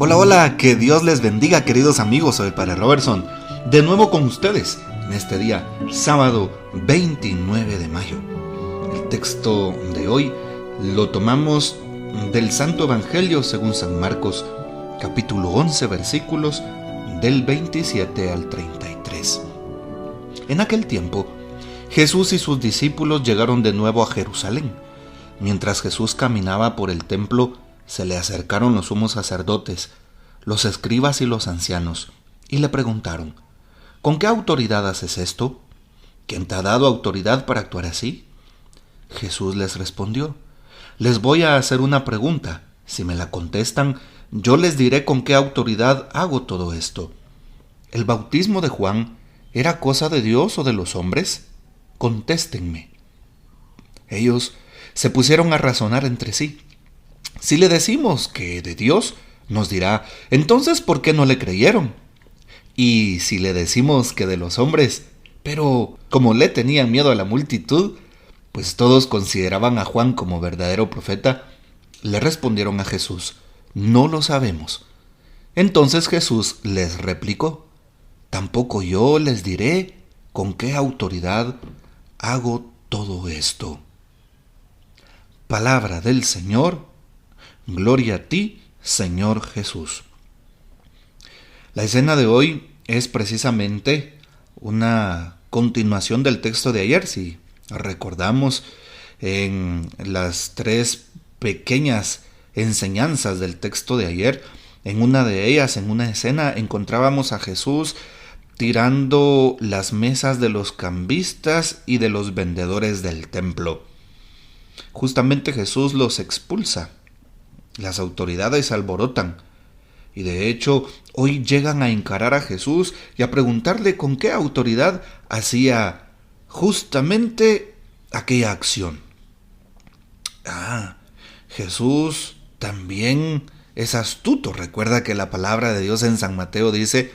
Hola, hola, que Dios les bendiga, queridos amigos. Soy el Padre Robertson, de nuevo con ustedes en este día, sábado 29 de mayo. El texto de hoy lo tomamos del Santo Evangelio según San Marcos, capítulo 11, versículos del 27 al 33. En aquel tiempo, Jesús y sus discípulos llegaron de nuevo a Jerusalén. Mientras Jesús caminaba por el templo, se le acercaron los sumos sacerdotes, los escribas y los ancianos, y le preguntaron: ¿con qué autoridad haces esto? ¿Quién te ha dado autoridad para actuar así? Jesús les respondió: les voy a hacer una pregunta. Si me la contestan, yo les diré con qué autoridad hago todo esto. ¿El bautismo de Juan era cosa de Dios o de los hombres? Contéstenme. Ellos se pusieron a razonar entre sí. Si le decimos que de Dios, nos dirá: entonces, ¿por qué no le creyeron? Y si le decimos que de los hombres, pero como le tenían miedo a la multitud, pues todos consideraban a Juan como verdadero profeta, le respondieron a Jesús: no lo sabemos. Entonces Jesús les replicó: tampoco yo les diré con qué autoridad hago todo esto. Palabra del Señor. Gloria a ti, Señor Jesús. La escena de hoy es precisamente una continuación del texto de ayer. Si recordamos en las tres pequeñas enseñanzas del texto de ayer, en una de ellas, en una escena, encontrábamos a Jesús tirando las mesas de los cambistas y de los vendedores del templo. Justamente Jesús los expulsa. Las autoridades alborotan y de hecho hoy llegan a encarar a Jesús y a preguntarle con qué autoridad hacía justamente aquella acción. Jesús también es astuto. Recuerda que la palabra de Dios en San Mateo dice: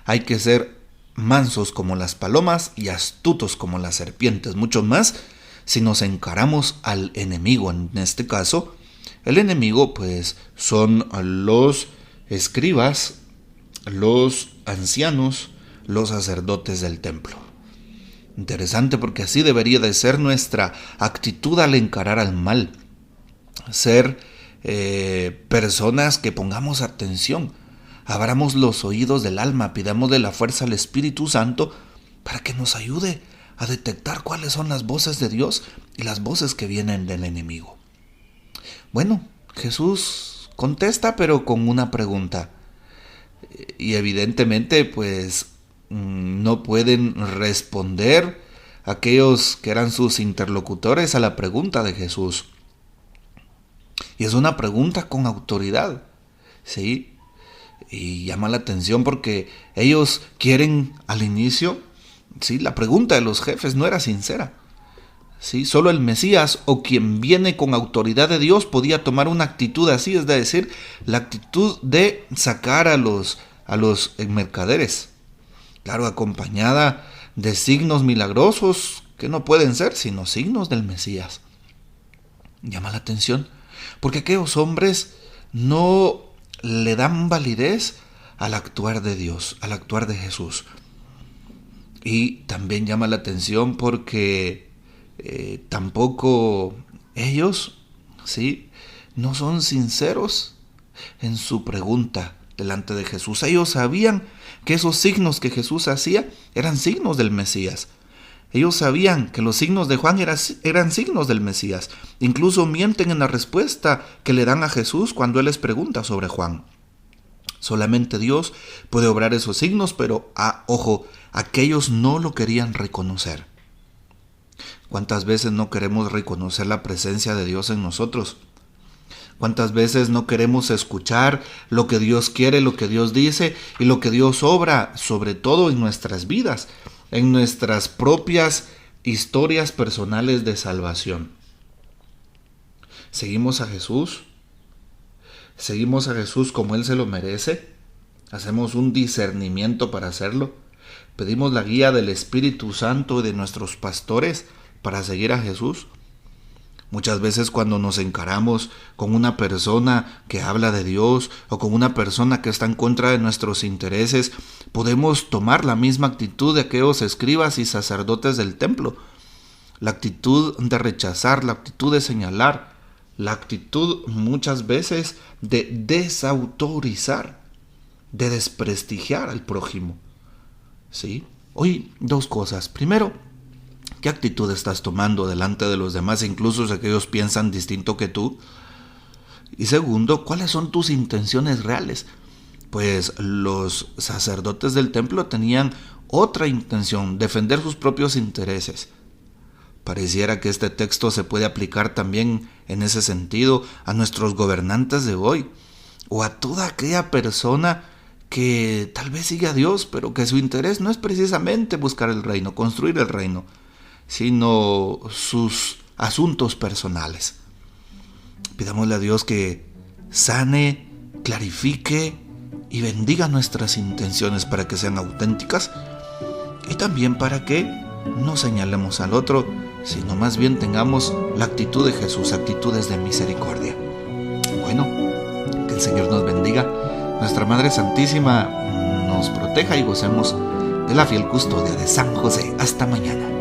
hay que ser mansos como las palomas y astutos como las serpientes. Mucho más si nos encaramos al enemigo. En este caso, el enemigo pues son los escribas, los ancianos, los sacerdotes del templo. Interesante, porque así debería de ser nuestra actitud al encarar al mal. Ser personas que pongamos atención, abramos los oídos del alma, pidámosle la fuerza al Espíritu Santo para que nos ayude a detectar cuáles son las voces de Dios y las voces que vienen del enemigo. Bueno, Jesús contesta, pero con una pregunta. Y evidentemente, pues, no pueden responder aquellos que eran sus interlocutores a la pregunta de Jesús. Y es una pregunta con autoridad, ¿sí? Y llama la atención porque ellos quieren al inicio, ¿sí? La pregunta de los jefes no era sincera. ¿Sí? Solo el Mesías o quien viene con autoridad de Dios podía tomar una actitud así, es decir, la actitud de sacar a los mercaderes. Claro, acompañada de signos milagrosos que no pueden ser sino signos del Mesías. Llama la atención porque aquellos hombres no le dan validez al actuar de Dios, al actuar de Jesús. Y también llama la atención porque tampoco ellos, ¿sí?, no son sinceros en su pregunta delante de Jesús. Ellos sabían que esos signos que Jesús hacía eran signos del Mesías. Ellos sabían que los signos de Juan eran signos del Mesías. Incluso mienten en la respuesta que le dan a Jesús cuando él les pregunta sobre Juan. Solamente Dios puede obrar esos signos, pero ojo, aquellos no lo querían reconocer. ¿Cuántas veces no queremos reconocer la presencia de Dios en nosotros? ¿Cuántas veces no queremos escuchar lo que Dios quiere, lo que Dios dice y lo que Dios obra, sobre todo en nuestras vidas, en nuestras propias historias personales de salvación? ¿Seguimos a Jesús? ¿Seguimos a Jesús como Él se lo merece? ¿Hacemos un discernimiento para hacerlo? ¿Pedimos la guía del Espíritu Santo y de nuestros pastores para seguir a Jesús? Muchas veces cuando nos encaramos con una persona que habla de Dios o con una persona que está en contra de nuestros intereses, podemos tomar la misma actitud de aquellos escribas y sacerdotes del templo. La actitud de rechazar, la actitud de señalar, la actitud muchas veces de desautorizar, de desprestigiar al prójimo. ¿Sí? Hoy dos cosas. Primero, ¿qué actitud estás tomando delante de los demás, incluso si ellos piensan distinto que tú? Y segundo, ¿cuáles son tus intenciones reales? Pues los sacerdotes del templo tenían otra intención, defender sus propios intereses. Pareciera que este texto se puede aplicar también en ese sentido a nuestros gobernantes de hoy, o a toda aquella persona que tal vez sigue a Dios, pero que su interés no es precisamente buscar el reino, construir el reino, sino sus asuntos personales. Pidámosle a Dios que sane, clarifique y bendiga nuestras intenciones para que sean auténticas y también para que no señalemos al otro, sino más bien tengamos la actitud de Jesús, actitudes de misericordia. Bueno, que el Señor nos bendiga, nuestra Madre Santísima nos proteja y gocemos de la fiel custodia de San José. Hasta mañana.